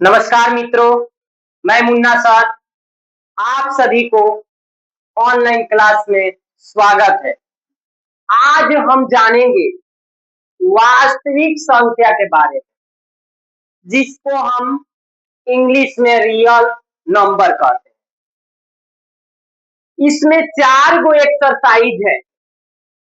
नमस्कार मित्रों, मैं मुन्ना सर, आप सभी को ऑनलाइन क्लास में स्वागत है। आज हम जानेंगे वास्तविक संख्या के बारे में, जिसको हम इंग्लिश में रियल नंबर कहते हैं। इसमें 4 गो एक्सरसाइज है,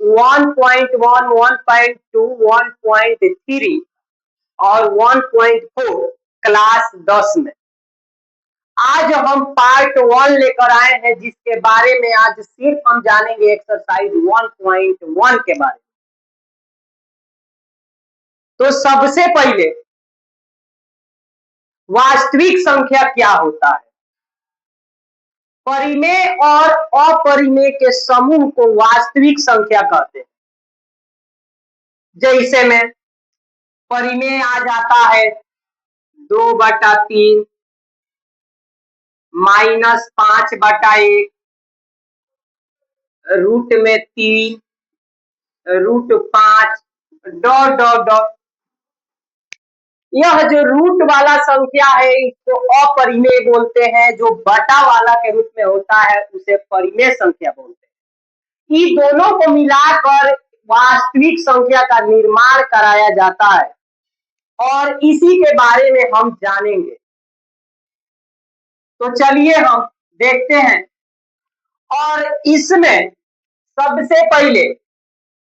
1.1, 1.2, 1.3 और 1.4 क्लास 10 में। आज हम पार्ट 1 लेकर आए हैं, जिसके बारे में आज सिर्फ हम जानेंगे एक्सरसाइज 1.1 के बारे में। तो सबसे पहले वास्तविक संख्या क्या होता है? परिमेय और अपरिमेय के समूह को वास्तविक संख्या कहते हैं। जैसे में परिमेय आ जाता है 2/3, -5/1, √3, √5, डॉट डॉट डॉट। यह जो रूट वाला संख्या है, इसको अपरिमेय बोलते हैं। जो बटा वाला के रूप में होता है, उसे परिमेय संख्या बोलते हैं। इन दोनों को मिलाकर वास्तविक संख्या का निर्माण कराया जाता है और इसी के बारे में हम जानेंगे। तो चलिए हम देखते हैं। और इसमें सबसे पहले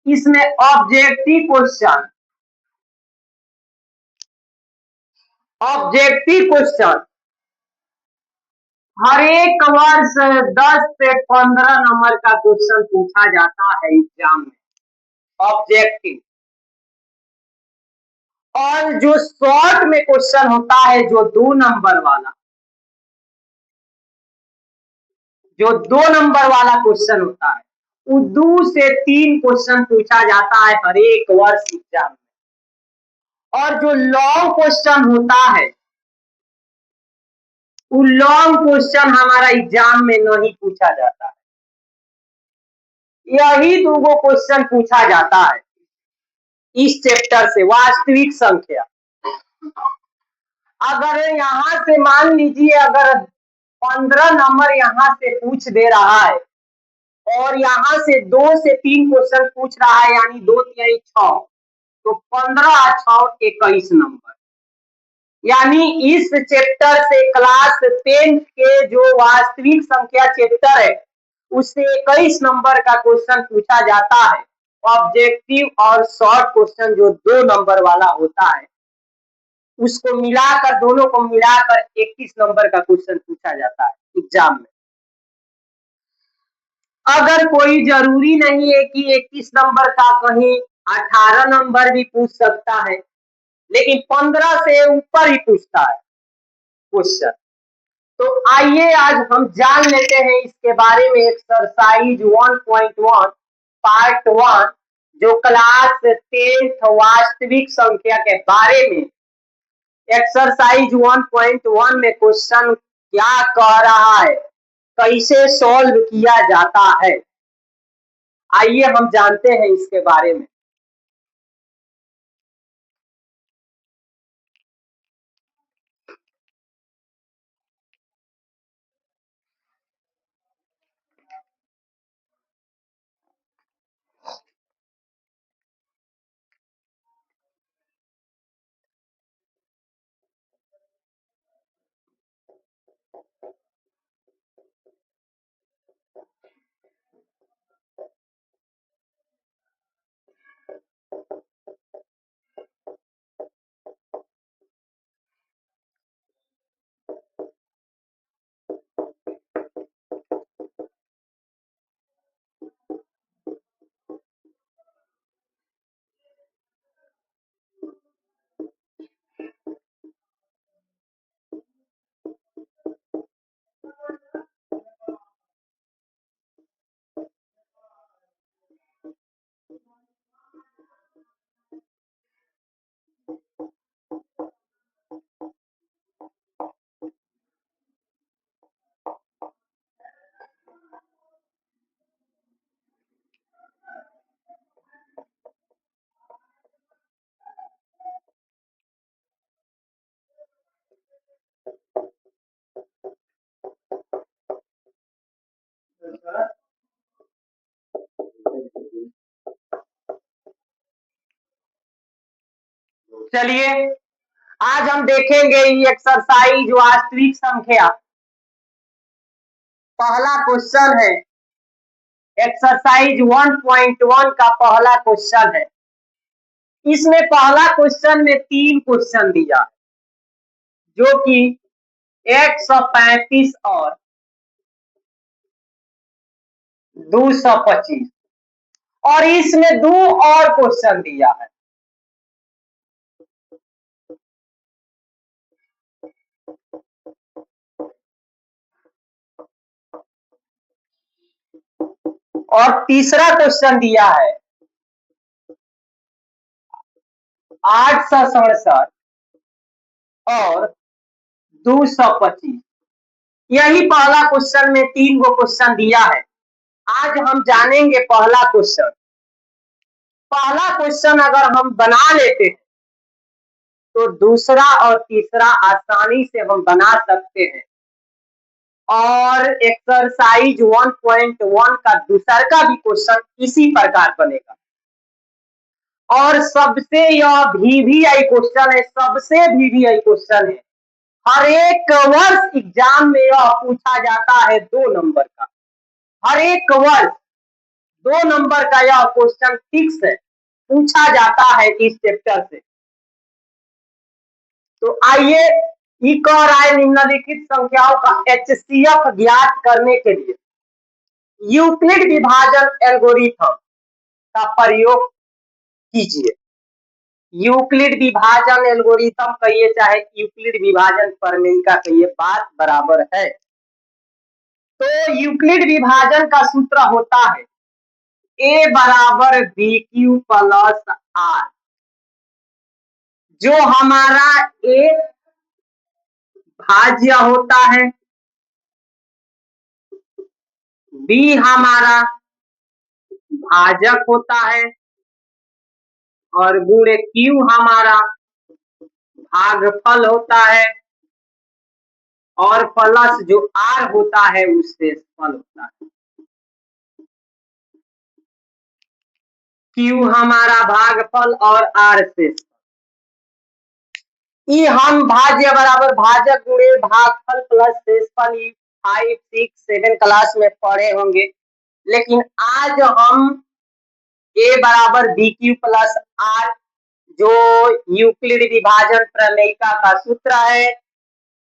इसमें ऑब्जेक्टिव क्वेश्चन हर एक वर्ष 10 से 15 नंबर का क्वेश्चन पूछा जाता है एग्जाम में, ऑब्जेक्टिव। और जो शॉर्ट में क्वेश्चन होता है, जो 2 नंबर वाला, क्वेश्चन होता है, वो 2 से 3 क्वेश्चन पूछा जाता है हर एक वर्ष एग्जाम में। और जो लॉन्ग क्वेश्चन होता है, वो लॉन्ग क्वेश्चन हमारा एग्जाम में नहीं पूछा जाता है। यही 2 गो क्वेश्चन पूछा जाता है इस चैप्टर से, वास्तविक संख्या। अगर यहाँ से मान लीजिए, अगर 15 नंबर यहाँ से पूछ दे रहा है और यहाँ से 2 से 3 क्वेश्चन पूछ रहा है, यानी 2 3 6, तो 15 और 6 21 नंबर। यानी इस चैप्टर से क्लास 10 के जो वास्तविक संख्या चैप्टर है, उससे 21 नंबर का क्वेश्चन पूछा जाता है। ऑब्जेक्टिव और शॉर्ट क्वेश्चन जो 2 नंबर वाला होता है, उसको मिलाकर, दोनों को मिलाकर 21 नंबर का क्वेश्चन पूछा जाता है एग्जाम में। अगर कोई जरूरी नहीं है कि 21 नंबर का, कहीं 18 नंबर भी पूछ सकता है, लेकिन 15 से ऊपर ही पूछता है क्वेश्चन। तो आइए आज हम जान लेते हैं इसके बारे में। एक्सरसाइज 1.1 पार्ट 1, जो क्लास 10th वास्तविक संख्या के बारे में। एक्सरसाइज 1.1 में क्वेश्चन क्या कह रहा है, कैसे सॉल्व किया जाता है, आइए हम जानते हैं इसके बारे में। चलिए आज हम देखेंगे ये एक्सरसाइज वास्तविक संख्या। पहला क्वेश्चन है एक्सरसाइज 1.1 का पहला क्वेश्चन है। इसमें पहला क्वेश्चन में 3 क्वेश्चन दिया जो कि 135 और 225 और इसमें 2 और क्वेश्चन दिया है। और तीसरा क्वेश्चन दिया है 867 और 225। यही पहला क्वेश्चन में 3 गो क्वेश्चन दिया है। आज हम जानेंगे पहला क्वेश्चन। पहला क्वेश्चन अगर हम बना लेते हैं तो दूसरा और तीसरा आसानी से हम बना सकते हैं और एक्सरसाइज 1.1 का दूसरा का भी क्वेश्चन इसी प्रकार बनेगा। और सबसे यह वीवीआई क्वेश्चन है, सबसे वीवीआई क्वेश्चन है। हर एक वर्ष एग्जाम में यह पूछा जाता है 2 नंबर का। हर एक वर्ष 2 नंबर का यह क्वेश्चन फिक्स है, पूछा जाता है इस चैप्टर से। तो आइए ई कह रहा है निम्नलिखित संख्याओं का एचसीएफ ज्ञात करने के लिए यूक्लिड विभाजन एल्गोरिथम का प्रयोग कीजिए। यूक्लिड विभाजन एल्गोरिथम कहिए चाहे यूक्लिड विभाजन प्रमेय का कहिए, बात बराबर है। तो यूक्लिड विभाजन का सूत्र होता है ए बराबर बी क्यू प्लस आर, जो हमारा ए भाज्य होता है, बी हमारा भाजक होता है और गुणे क्यू हमारा भागफल होता है और प्लस जो आर होता है उससे फल होता है। क्यू हमारा भागफल और आर से ई हम भाज्य बराबर भाजक गुणे भागफल प्लस शेषफल 5, 6, 7 क्लास में पढ़े होंगे। लेकिन आज हम ए बराबर बी क्यू प्लस आर, जो यूक्लिड विभाजन प्रमेयिका का सूत्र है,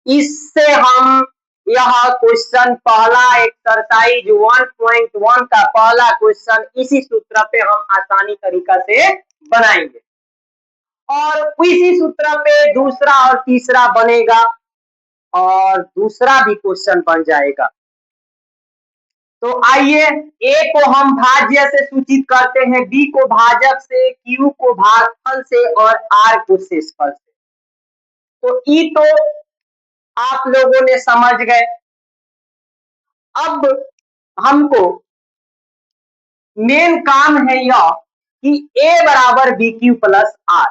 इससे हम यह क्वेश्चन पहला एक्सरसाइज 1.1 का पहला क्वेश्चन इसी सूत्र पे हम आसानी तरीका से बनाएंगे और इसी सूत्र पे दूसरा और तीसरा बनेगा और दूसरा भी क्वेश्चन बन जाएगा। तो आइए ए को हम भाज्य से सूचित करते हैं, बी को भाजक से, क्यू को भागफल से और आर को शेषफल से। तो ई तो आप लोगों ने समझ गए। अब हमको मेन काम है यह कि ए बराबर बी क्यू प्लस आर,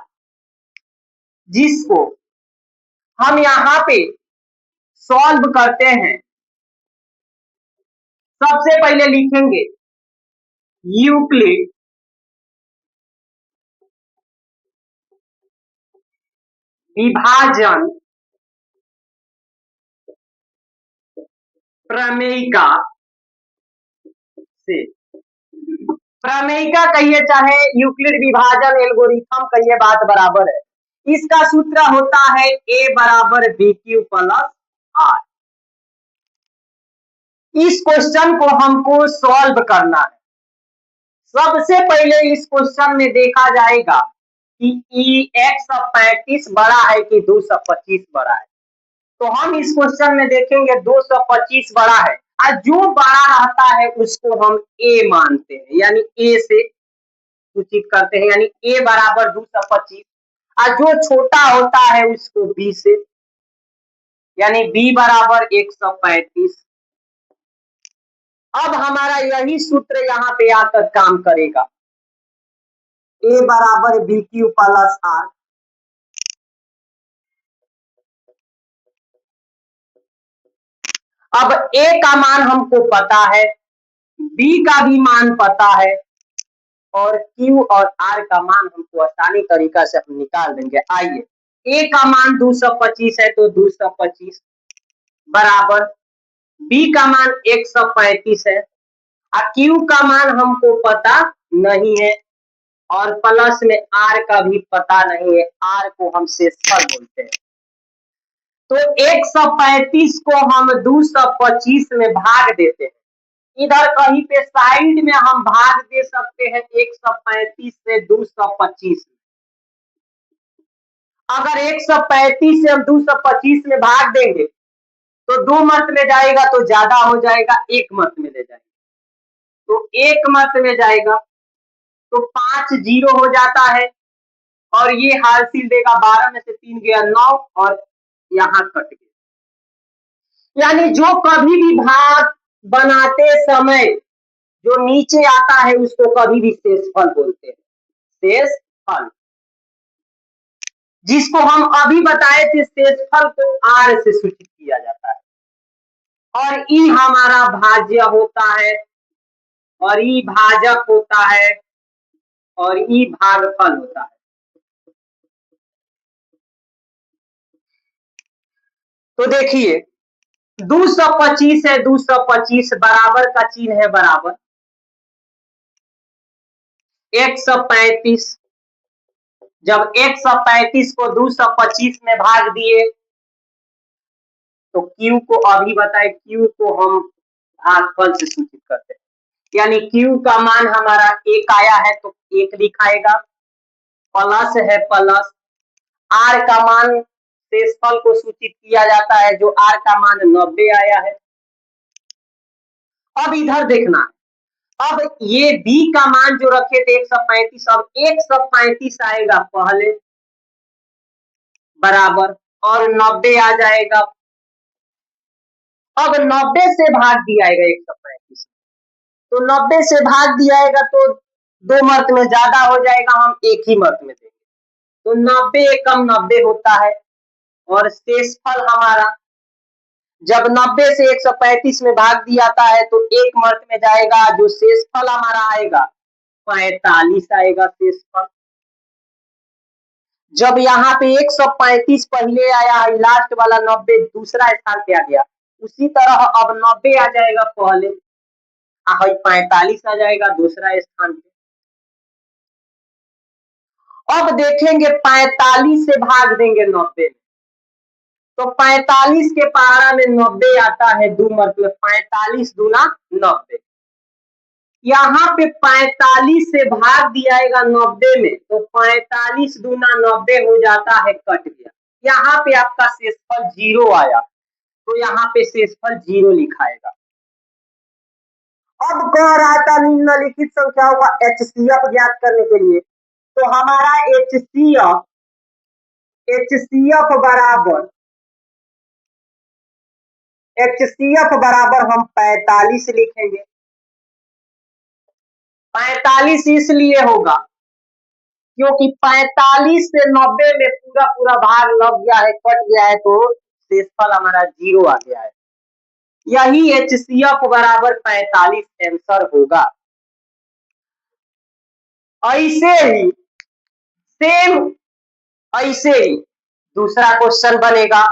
जिसको हम यहां पे सॉल्व करते हैं। सबसे पहले लिखेंगे यूक्लिड विभाजन प्रमेयिका से, प्रमेयिका कहिए चाहे यूक्लिड विभाजन एल्गोरिथम कहिए, बात बराबर है। इसका सूत्र होता है ए बराबर बी क्यू प्लस आर। इस क्वेश्चन को हमको सॉल्व करना है। सबसे पहले इस क्वेश्चन में देखा जाएगा कि ई 135 बड़ा है कि 225 बड़ा है। तो हम इस क्वेश्चन में देखेंगे 225 बड़ा है और जो बड़ा रहता है उसको हम ए मानते हैं, यानी ए से सूचित करते हैं, यानी ए बराबर 225 और जो छोटा होता है उसको बी से, यानी बी बराबर 135। अब हमारा यही सूत्र यहाँ पे आकर काम करेगा, ए बराबर बी क्यू प्लस आर। अब ए का मान हमको पता है, बी का भी मान पता है, और Q और R का मान हमको आसानी तरीका से हम निकाल देंगे। आइए, A का मान 225 है तो 225 बराबर B का मान 135 है और Q का मान हमको पता नहीं है और प्लस में R का भी पता नहीं है। R को हम शेषफल बोलते हैं। तो 135 को हम 225 में भाग देते हैं। इधर कहीं पे साइड में हम भाग दे सकते हैं 135 से 225 में। अगर 135 से हम 225 में भाग देंगे तो 2 मत में जाएगा तो ज्यादा हो जाएगा, 1 मत में ले जाएगा तो 1 मत में जाएगा तो 5 जीरो हो जाता है और ये हासिल देगा 12 में से 3 गया 9 और यहाँ कट गया। यानी जो कभी भी भाग बनाते समय जो नीचे आता है उसको कभी भी शेषफल बोलते हैं। शेषफल जिसको हम अभी बताए थे, शेषफल को R से सूचित किया जाता है और ई हमारा भाज्य होता है और ई भाजक होता है और ई भागफल होता है। तो देखिए 225 है, 225 बराबर का चिन्ह है बराबर 135। जब 135 को 225 में भाग दिए तो Q को अभी बताए, Q को हम भागफल से सूचित करते हैं। यानी Q का मान हमारा 1 आया है तो 1 लिखाएगा, प्लस है प्लस R का मान शेषफल को सूचित किया जाता है जो R का मान 90 आया है। अब इधर देखना, अब ये B का मान जो रखे थे 135, अब 135 आएगा पहले बराबर और 90 आ जाएगा। अब 90 से भाग दिया जाएगा 135, तो 90 से भाग दिया जाएगा तो 2 मर्त में ज्यादा हो जाएगा, हम 1 ही मर्त में देंगे तो 90 एकम 90 होता है और शेषफल हमारा जब 90 से 135 में भाग दिया जाता है तो 1 मर्त में जाएगा, जो शेषफल हमारा आएगा 45 आएगा शेषफल। जब यहाँ पे 135 पहले आया है, लास्ट वाला 90 दूसरा स्थान पे आ गया, उसी तरह अब 90 आ जाएगा पहले, 45 आ जाएगा दूसरा स्थान पे। अब देखेंगे 45 से भाग देंगे 90 में तो 45 के पारा में 90 आता है 2 मतलब 45 दूना 90। यहाँ पे 45 से भाग दिया जाएगा 90 में तो 45 दूना 90 हो जाता है, कट गया। यहाँ पे आपका शेषफल 0 आया तो यहाँ पे शेषफल 0 लिखाएगा। अब कह रहा था निम्नलिखित संख्याओं का HCF ज्ञात करने के लिए, तो हमारा HCF बराबर हम 45 लिखेंगे। 45 इसलिए होगा क्योंकि 45 से 90 में पूरा पूरा भाग लग गया है, कट गया है तो शेषफल हमारा 0 आ गया है। यही HCF बराबर 45 आंसर होगा। ऐसे ही सेम ऐसे ही दूसरा क्वेश्चन बनेगा।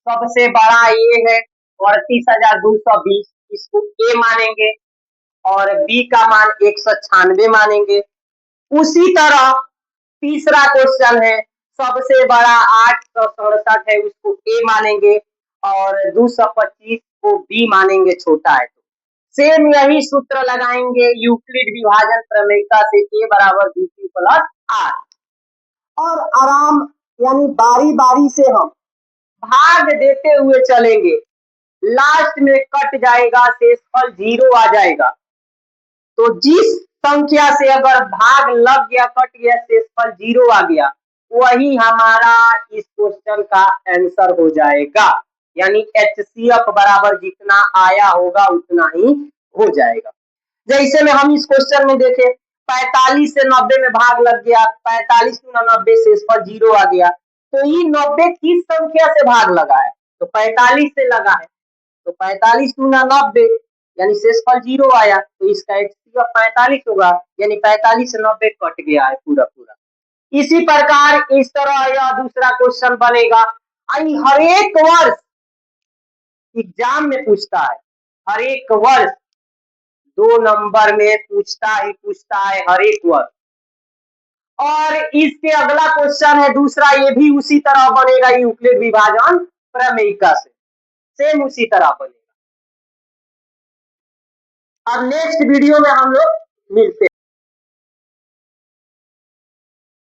सबसे बड़ा ये है 38,220, इसको A मानेंगे और B का मान 196 मानेंगे। उसी तरह तीसरा क्वेश्चन है, सबसे बड़ा 867 है, उसको A मानेंगे और 225 को B मानेंगे, छोटा है। सेम यही सूत्र लगाएंगे यूक्लिड विभाजन प्रमेयता से, A बराबर BQ प्लस R, और आराम यानी बारी बारी से हम भाग देते हुए चलेंगे, लास्ट में कट जाएगा, शेषफल 0 आ जाएगा। तो जिस संख्या से अगर भाग लग गया, कट गया, शेषफल 0 आ गया, वही हमारा इस क्वेश्चन का आंसर हो जाएगा। यानी HCF बराबर जितना आया होगा उतना ही हो जाएगा। जैसे में हम इस क्वेश्चन में देखें 45 से 90 में भाग लग गया, 45 गुना 90 शेषफल 0 आ गया, तो ये 90 किस संख्या से भाग लगा है, तो 45 से लगा है, तो 45 गुना 90 यानी शेषफल 0 आया, तो इसका यह 45 होगा, यानी 45 से 90 कट गया है पूरा पूरा। इसी प्रकार इस तरह यह दूसरा क्वेश्चन बनेगा। हर एक वर्ष एग्जाम में पूछता है, हर एक वर्ष 2 नंबर में पूछता है हर एक वर्ष। और इसके अगला क्वेश्चन है दूसरा, ये भी उसी तरह बनेगा, यूक्लिड विभाजन प्रमेयिका से, सेम उसी तरह बनेगा। अब नेक्स्ट वीडियो में हम लोग मिलते हैं।